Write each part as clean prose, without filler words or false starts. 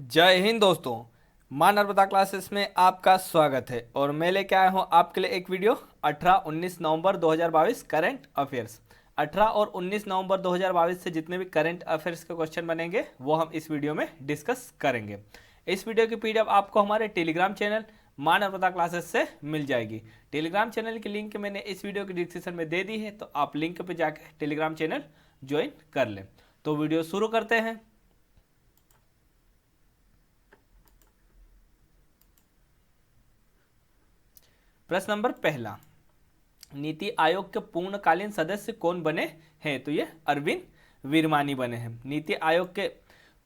जय हिंद दोस्तों। मां नर्मदा क्लासेस में आपका स्वागत है और मैं लेके आया हूं आपके लिए एक वीडियो 18-19 नवंबर 2022 करंट अफेयर्स। 18 और 19 नवंबर 2022 से जितने भी करंट अफेयर्स के क्वेश्चन बनेंगे वो हम इस वीडियो में डिस्कस करेंगे। इस वीडियो की पीडीएफ आपको हमारे टेलीग्राम चैनल मां नर्मदा क्लासेस से मिल जाएगी। टेलीग्राम चैनल की लिंक मैंने इस वीडियो की डिस्क्रिप्शन में दे दी है, तो आप लिंक पर जाकर टेलीग्राम चैनल ज्वाइन कर लें। तो वीडियो शुरू करते हैं। प्रश्न नंबर पहला, नीति आयोग के पूर्णकालीन सदस्य कौन बने हैं? तो ये अरविंद वीरमानी बने हैं। नीति आयोग के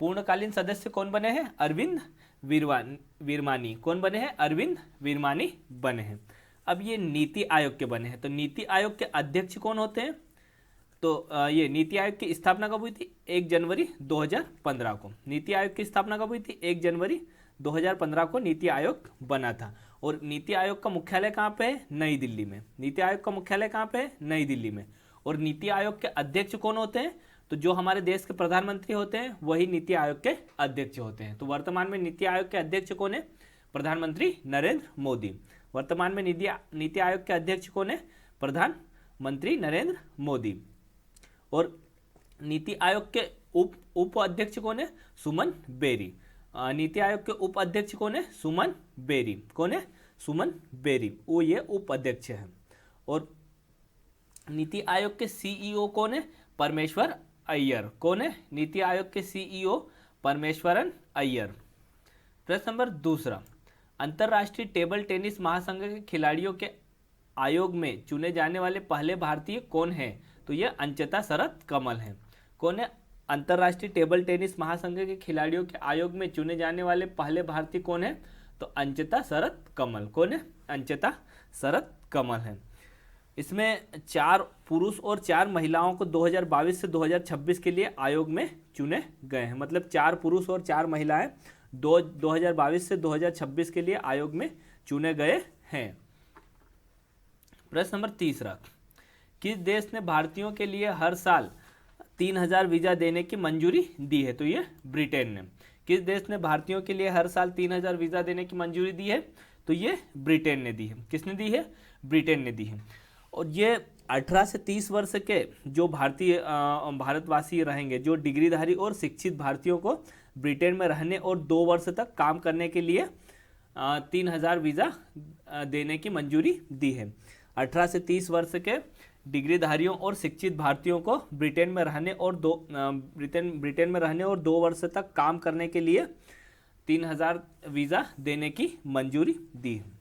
पूर्णकालीन सदस्य कौन बने हैं? अरविंद वीरमानी। कौन बने हैं? अरविंद वीरमानी बने हैं। अब ये नीति आयोग के बने हैं, तो नीति आयोग के अध्यक्ष कौन होते हैं? तो ये नीति आयोग की स्थापना कब हुई थी? 1 जनवरी 2015 को। नीति आयोग की स्थापना कब हुई थी? 1 जनवरी 2015 को नीति आयोग बना था। और नीति आयोग का मुख्यालय कहाँ पे है? नई दिल्ली में। नीति आयोग का मुख्यालय कहाँ पे है? नई दिल्ली में। और नीति आयोग के अध्यक्ष कौन होते हैं? तो जो हमारे देश के प्रधानमंत्री होते हैं वही नीति आयोग के अध्यक्ष होते हैं। तो वर्तमान में नीति आयोग के अध्यक्ष कौन है? प्रधानमंत्री नरेंद्र मोदी। वर्तमान में नीति आयोग के अध्यक्ष कौन है? प्रधानमंत्री नरेंद्र मोदी। और नीति आयोग के उप अध्यक्ष कौन है? सुमन बेरी। नीति आयोग के उप अध्यक्ष कौन है? सुमन बेरी। कौन है? सुमन बेरी, वो ये उप अध्यक्ष है। और नीति आयोग के सीईओ कौन है? परमेश्वर अय्यर। कौन है? नीति आयोग के सीईओ परमेश्वरन अय्यर। प्रश्न नंबर दूसरा, अंतर्राष्ट्रीय टेबल टेनिस महासंघ के खिलाड़ियों के आयोग में चुने जाने वाले पहले भारतीय कौन है? तो यह अंचिता शरद कमल है। कौन है? अंतर्राष्ट्रीय टेबल टेनिस महासंघ के खिलाड़ियों के आयोग में चुने जाने वाले पहले भारतीय कौन है? तो अंचिता शरद कमल। कौन है? अंचिता शरद कमल है। इसमें 4 पुरुष और 4 महिलाओं को 2022 से 2026 के लिए आयोग में चुने गए हैं। मतलब 4 पुरुष और 4 महिलाएं 2022 से 2026 के लिए आयोग में चुने गए हैं। प्रश्न नंबर तीसरा, किस देश ने भारतीयों के लिए हर साल 3000 वीजा देने की मंजूरी दी है? तो ये ब्रिटेन ने। किस देश ने भारतीयों के लिए हर साल 3000 वीजा देने की मंजूरी दी है? तो ये ब्रिटेन ने दी है। किसने दी है? ब्रिटेन ने दी है। और ये 18 से 30 वर्ष के जो भारतवासी रहेंगे, जो डिग्रीधारी और शिक्षित भारतीयों को ब्रिटेन में रहने और 2 वर्ष तक काम करने के लिए 3000 वीजा देने की मंजूरी दी है। 18 से 30 वर्ष के डिग्रीधारियों और शिक्षित भारतीयों को ब्रिटेन में रहने और 2 वर्ष तक काम करने के लिए 3000 वीज़ा देने की मंजूरी दी है।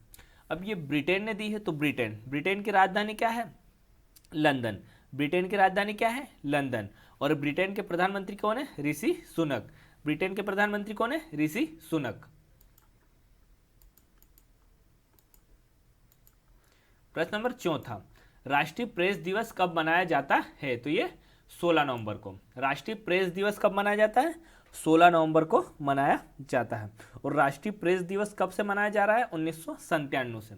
अब ये ब्रिटेन ने दी है, तो ब्रिटेन की राजधानी क्या है? लंदन। ब्रिटेन की राजधानी क्या है? लंदन। और ब्रिटेन के प्रधानमंत्री कौन है? ऋषि सुनक। ब्रिटेन के प्रधानमंत्री कौन है? ऋषि सुनक। प्रश्न नंबर चौथा, राष्ट्रीय प्रेस दिवस कब मनाया जाता है? तो ये 16 नवंबर को। राष्ट्रीय प्रेस दिवस कब मनाया जाता है? 16 नवंबर को मनाया जाता है। और राष्ट्रीय प्रेस दिवस कब से मनाया जा रहा है? 1997 से।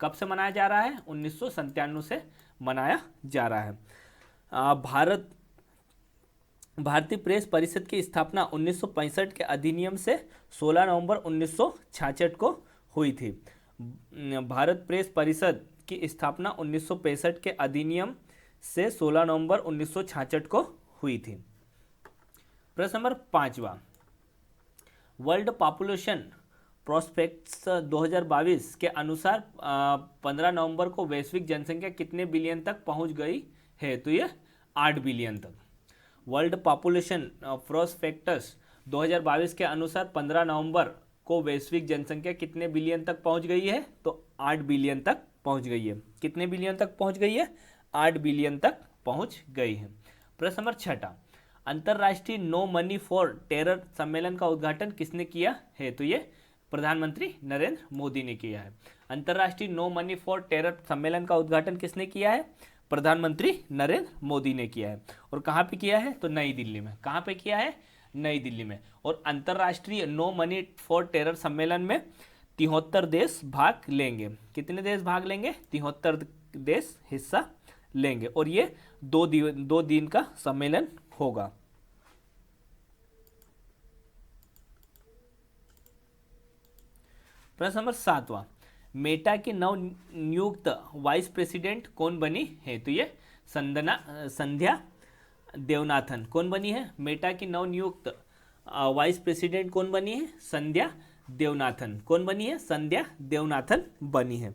कब से मनाया जा रहा है? 1997 से मनाया जा रहा है। भारतीय प्रेस परिषद की स्थापना 1965 के अधिनियम से 16 नवंबर 1966 को हुई थी। भारत प्रेस परिषद की स्थापना 1965 के अधिनियम से 16 नवंबर 1966 को हुई थी। प्रश्न नंबर 5वां, वर्ल्ड पॉपुलेशन प्रोस्पेक्ट्स 2022 के अनुसार 15 नवंबर को वैश्विक जनसंख्या कितने बिलियन तक पहुंच गई है? तो ये 8 बिलियन तक। वर्ल्ड पॉपुलेशन प्रोस्पेक्टस 2022 के अनुसार 15 नवंबर को वैश्विक जनसंख्या कितने बिलियन तक पहुंच गई है? तो 8 बिलियन तक पहुंच गई है। कितने बिलियन तक पहुंच गई है? 8 बिलियन तक पहुंच गई है। प्रश्न नंबर 6, अंतर्राष्ट्रीय नो मनी फॉर टेरर सम्मेलन का उद्घाटन किसने किया है? तो ये प्रधानमंत्री नरेंद्र मोदी ने किया है। अंतर्राष्ट्रीय नो मनी फॉर टेरर सम्मेलन का उद्घाटन किसने किया है? प्रधानमंत्री नरेंद्र मोदी ने किया है। और कहाँ पे किया है? तो नई दिल्ली में। कहाँ पे किया है? नई दिल्ली में। और अंतर्राष्ट्रीय नो मनी फॉर टेरर सम्मेलन में 73 देश भाग लेंगे। कितने देश भाग लेंगे? 73 देश हिस्सा लेंगे। और ये 2 दिन का सम्मेलन होगा। प्रश्न नंबर 7वां, मेटा की नव नियुक्त वाइस प्रेसिडेंट कौन बनी है? तो ये संध्या देवनाथन कौन बनी है? मेटा की नव नियुक्त वाइस प्रेसिडेंट कौन बनी है? संध्या देवनाथन कौन बनी है? संध्या देवनाथन बनी है।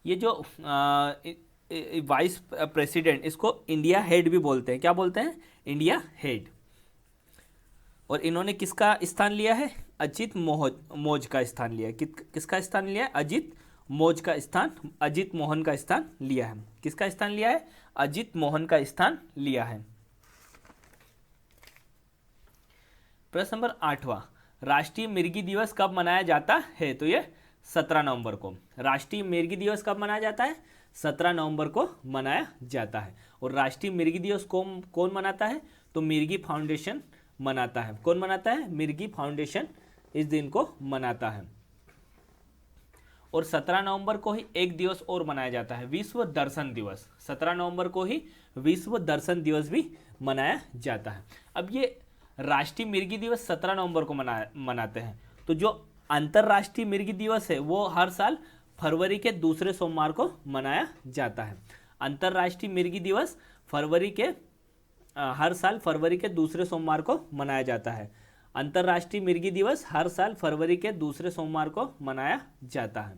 ये जो वाइस प्रेसिडेंट, इसको इंडिया हेड भी बोलते हैं। क्या बोलते हैं? India head. और इन्होंने किसका स्थान लिया है? अजित मौज का स्थान लिया है। किसका स्थान लिया है? अजित मौज का स्थान, अजित मोहन का स्थान लिया है। किसका स्थान लिया है? अजित मोहन का स्थान लिया है। प्रश्न नंबर 8वां, राष्ट्रीय मिर्गी दिवस कब मनाया जाता है? तो ये 17 नवंबर को। राष्ट्रीय मिर्गी दिवस कब मनाया जाता है? 17 नवंबर को मनाया जाता है। और राष्ट्रीय मिर्गी दिवस कौन मनाता है? तो मिर्गी फाउंडेशन मनाता है। कौन मनाता है? मिर्गी फाउंडेशन इस दिन को मनाता है। और 17 नवंबर को ही एक दिवस और मनाया जाता है, विश्व दर्शन दिवस। 17 नवंबर को ही विश्व दर्शन दिवस भी मनाया जाता है। अब ये राष्ट्रीय मिर्गी दिवस 17 नवंबर को मनाते हैं। तो जो अंतर्राष्ट्रीय मिर्गी दिवस है वो हर साल फरवरी के दूसरे सोमवार को मनाया जाता है। अंतर्राष्ट्रीय मिर्गी दिवस हर साल फरवरी के दूसरे सोमवार को मनाया जाता है। अंतर्राष्ट्रीय मिर्गी दिवस हर साल फरवरी के दूसरे सोमवार को मनाया जाता है।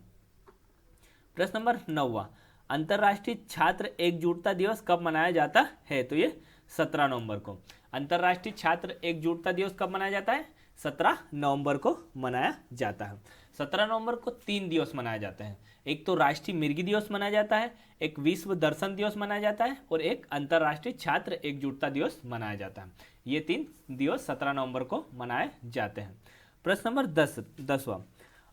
प्रश्न नंबर 9वां, अंतर्राष्ट्रीय छात्र एकजुटता दिवस कब मनाया जाता है? तो ये 17 नवंबर को। अंतर्राष्ट्रीय छात्र एकजुटता दिवस कब मनाया जाता है? 17 नवंबर को मनाया जाता है। 17 नवंबर को 3 दिवस मनाए जाते हैं। एक तो राष्ट्रीय मिर्गी दिवस मनाया जाता है, एक विश्व दर्शन दिवस मनाया जाता है, और एक अंतर्राष्ट्रीय छात्र एकजुटता दिवस मनाया जाता है। ये 3 दिवस 17 नवंबर को मनाए जाते हैं। प्रश्न नंबर 10वां,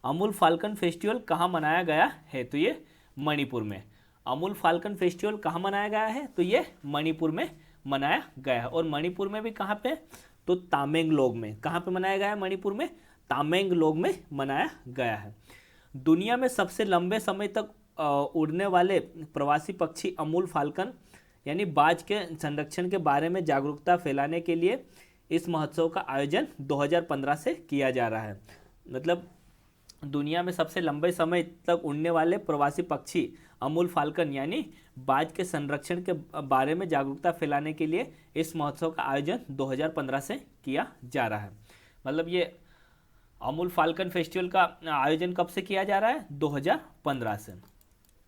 अमूल फाल्कन फेस्टिवल कहाँ मनाया गया है? तो ये मणिपुर में। अमूल फाल्कन फेस्टिवल कहाँ मनाया गया है? तो ये मणिपुर में मनाया गया है। और मणिपुर में भी कहाँ पे? तो तामेंगलोंग में। कहाँ पे मनाया गया है? मणिपुर में तामेंगलोंग में मनाया गया है। दुनिया में सबसे लंबे समय तक उड़ने वाले प्रवासी पक्षी अमूल फाल्कन यानी बाज के संरक्षण के बारे में जागरूकता फैलाने के लिए इस महोत्सव का आयोजन 2015 से किया जा रहा है। मतलब दुनिया में सबसे लंबे समय तक उड़ने वाले प्रवासी पक्षी अमूल फाल्कन यानी बाज के संरक्षण के बारे में जागरूकता फैलाने के लिए इस महोत्सव का आयोजन 2015 से किया जा रहा है। मतलब ये अमूल फाल्कन फेस्टिवल का आयोजन कब से किया जा रहा है? 2015 से।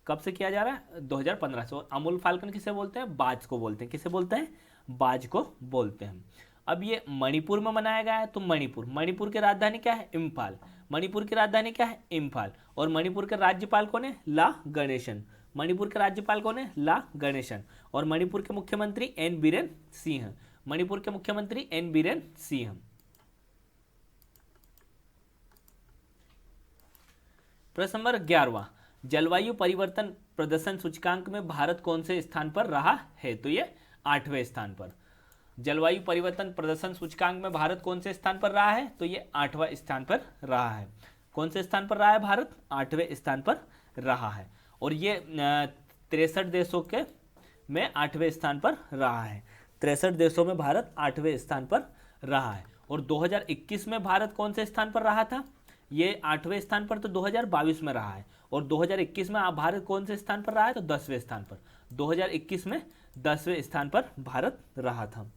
कब से किया जा रहा है? 2015 से। और अमूल फाल्कन किसे बोलते हैं? बाज को बोलते हैं। किसे बोलते हैं? बाज को बोलते हैं। अब ये मणिपुर में मनाया गया है। तो मणिपुर की राजधानी क्या है? इम्फाल। मणिपुर की राजधानी क्या है? इम्फाल। और मणिपुर के राज्यपाल कौन है? ला गणेशन। मणिपुर के राज्यपाल कौन है? ला गणेशन। और मणिपुर के मुख्यमंत्री एन बीरेन सिंह। मणिपुर के मुख्यमंत्री एन बीरेन सिंह। प्रश्न नंबर 11वां, जलवायु परिवर्तन प्रदर्शन सूचकांक में भारत कौन से स्थान पर रहा है? तो ये 8वें स्थान पर। जलवायु परिवर्तन प्रदर्शन सूचकांक में भारत कौन से स्थान पर रहा है? तो ये 8वां स्थान पर रहा है। कौन से स्थान पर रहा है भारत? 8वें स्थान पर रहा है। और ये 63 देशों के में 8वें स्थान पर रहा है। 63 देशों में भारत 8वें स्थान पर रहा है। और 2021 में भारत कौन से स्थान पर रहा था? ये 8वें स्थान पर तो 2022 में रहा है। और 2021 में भारत कौन से स्थान पर रहा है? तो 10वें स्थान पर। 2021 में 10वें स्थान पर भारत रहा था।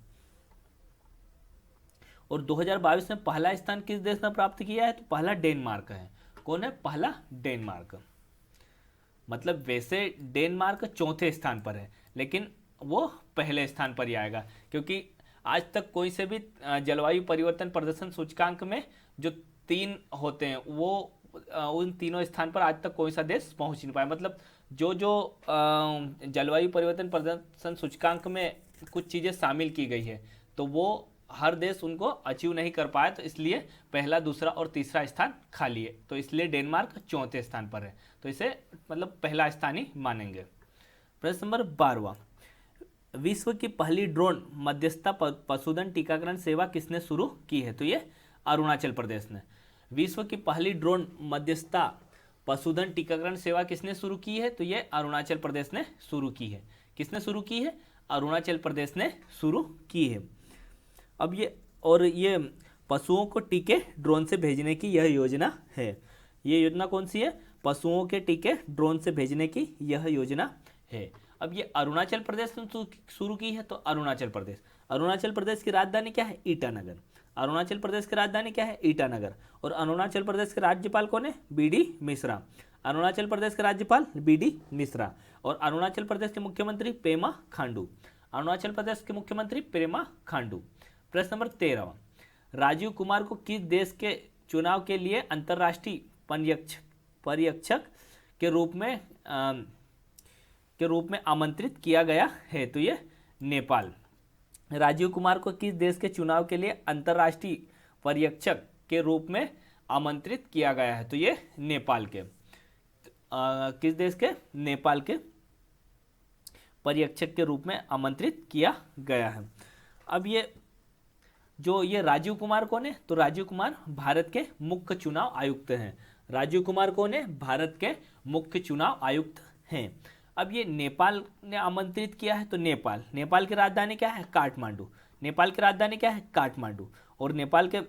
और 2022 में पहला स्थान किस देश ने प्राप्त किया है? तो पहला डेनमार्क है। कौन है? पहला डेनमार्क। मतलब वैसे डेनमार्क 4थे स्थान पर है, लेकिन वो पहले स्थान पर ही आएगा, क्योंकि आज तक कोई से भी जलवायु परिवर्तन प्रदर्शन सूचकांक में जो 3 होते हैं वो उन तीनों स्थान पर आज तक कोई सा देश पहुंच नहीं पाया। मतलब जो जलवायु परिवर्तन प्रदर्शन सूचकांक में कुछ चीज़ें शामिल की गई है तो वो हर देश उनको अचीव नहीं कर पाया, तो इसलिए पहला, दूसरा और तीसरा स्थान खाली है। तो इसलिए डेनमार्क 4थे स्थान पर है, तो इसे मतलब पहला स्थान ही मानेंगे। प्रश्न नंबर 12वां, विश्व की पहली ड्रोन मध्यस्थता पशुधन टीकाकरण सेवा किसने शुरू की है? तो ये अरुणाचल प्रदेश ने। विश्व की पहली ड्रोन मध्यस्थता पशुधन टीकाकरण सेवा किसने शुरू की है? तो ये अरुणाचल प्रदेश ने शुरू की है। किसने शुरू की है? अरुणाचल प्रदेश ने शुरू की है। अब ये पशुओं को टीके ड्रोन से भेजने की यह योजना है। ये योजना कौन सी है? पशुओं के टीके ड्रोन से भेजने की यह योजना है। अब ये अरुणाचल प्रदेश में शुरू की है, तो अरुणाचल प्रदेश की राजधानी क्या है? ईटानगर। अरुणाचल प्रदेश की राजधानी क्या है? ईटानगर। और अरुणाचल प्रदेश के राज्यपाल कौन है? बी.डी. मिश्रा। अरुणाचल प्रदेश के राज्यपाल बी.डी. मिश्रा। और अरुणाचल प्रदेश के मुख्यमंत्री पेमा खांडू। अरुणाचल प्रदेश के मुख्यमंत्री पेमा खांडू। प्रश्न नंबर 13, राजीव कुमार को किस देश के चुनाव के लिए अंतर्राष्ट्रीय पर्यवेक्षक के रूप में आमंत्रित किया गया है? तो ये नेपाल। राजीव कुमार को किस देश के चुनाव के लिए अंतर्राष्ट्रीय पर्यवेक्षक के रूप में आमंत्रित किया गया है? तो ये नेपाल के। किस देश के? नेपाल के पर्यवेक्षक के रूप में आमंत्रित किया गया है। अब ये राजीव कुमार कौन है? तो राजीव कुमार भारत के मुख्य चुनाव आयुक्त हैं। राजीव कुमार कौन है? भारत के मुख्य चुनाव आयुक्त हैं। अब ये नेपाल ने आमंत्रित किया है, तो नेपाल की राजधानी क्या है? काठमांडू। नेपाल की राजधानी क्या है? काठमांडू। और नेपाल के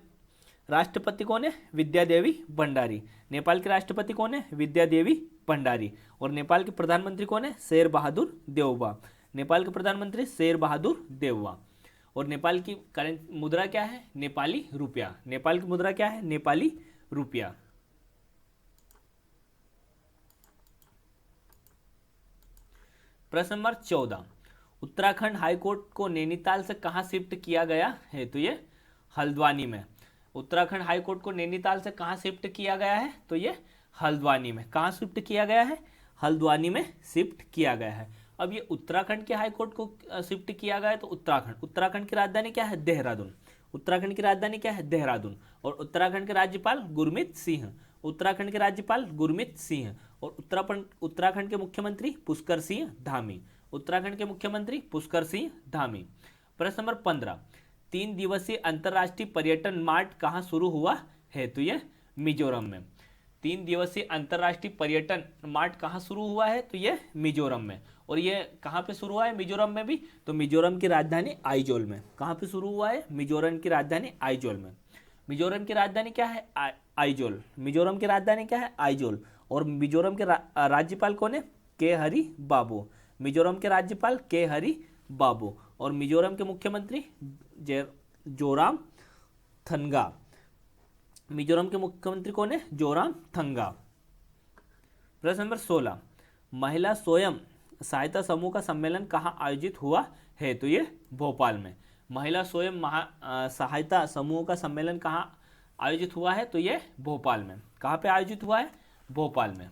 राष्ट्रपति कौन है? विद्यादेवी भंडारी। नेपाल के राष्ट्रपति कौन है? विद्यादेवी भंडारी। और नेपाल के प्रधानमंत्री कौन है? शेर बहादुर देउबा। नेपाल के प्रधानमंत्री शेर बहादुर देउबा। और नेपाल की करेंट मुद्रा क्या है? नेपाली रुपया। नेपाल की मुद्रा क्या है? नेपाली रुपया। प्रश्न नंबर 14, उत्तराखंड हाईकोर्ट को नैनीताल से कहां शिफ्ट किया गया है? तो ये हल्द्वानी में। उत्तराखंड हाईकोर्ट को नैनीताल से कहां शिफ्ट किया गया है? तो ये हल्द्वानी में। कहां शिफ्ट किया गया है? हल्द्वानी में शिफ्ट किया गया है। अब ये उत्तराखंड के हाईकोर्ट को शिफ्ट किया गया है, तो उत्तराखंड की राजधानी क्या है? देहरादून। उत्तराखंड की राजधानी क्या है? देहरादून। और उत्तराखंड के राज्यपाल गुरमीत सिंह। उत्तराखंड के राज्यपाल गुरमीत सिंह। और उत्तराखंड के मुख्यमंत्री पुष्कर सिंह धामी। उत्तराखंड के मुख्यमंत्री पुष्कर सिंह धामी। प्रश्न नंबर 15, 3 दिवसीय अंतर्राष्ट्रीय पर्यटन मार्ट कहाँ शुरू हुआ है? तो ये मिजोरम में। 3 दिवसीय अंतर्राष्ट्रीय पर्यटन मार्ट कहाँ शुरू हुआ है? तो ये मिजोरम में। और ये कहाँ पे शुरू हुआ है? मिजोरम में भी। तो मिजोरम की राजधानी आइजोल में। कहाँ पे शुरू हुआ है? मिजोरम की राजधानी आइजोल में। मिजोरम की राजधानी क्या है? आइजोल। मिजोरम की राजधानी क्या है? आइजोल। और मिजोरम के राज्यपाल कौन है? के हरि बाबू। मिजोरम के राज्यपाल के हरि बाबू। और मिजोरम के मुख्यमंत्री जोराम थंगा। मिजोरम के मुख्यमंत्री कौन है? जोराम थंगा। प्रश्न नंबर 16, महिला स्वयं सहायता समूह का सम्मेलन कहाँ आयोजित हुआ है? तो ये भोपाल में। महिला स्वयं सहायता समूह का सम्मेलन कहाँ आयोजित हुआ है? तो ये भोपाल में। कहाँ पे आयोजित हुआ है? भोपाल में।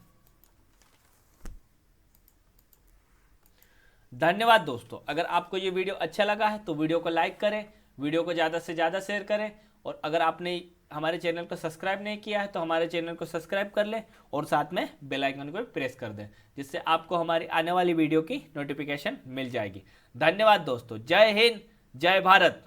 धन्यवाद दोस्तों। अगर आपको ये वीडियो अच्छा लगा है तो वीडियो को लाइक करें, वीडियो को ज़्यादा से ज़्यादा शेयर करें। और अगर आपने हमारे चैनल को सब्सक्राइब नहीं किया है तो हमारे चैनल को सब्सक्राइब कर लें और साथ में बेल आइकन को प्रेस कर दें, जिससे आपको हमारी आने वाली वीडियो की नोटिफिकेशन मिल जाएगी। धन्यवाद दोस्तों। जय हिंद, जय भारत।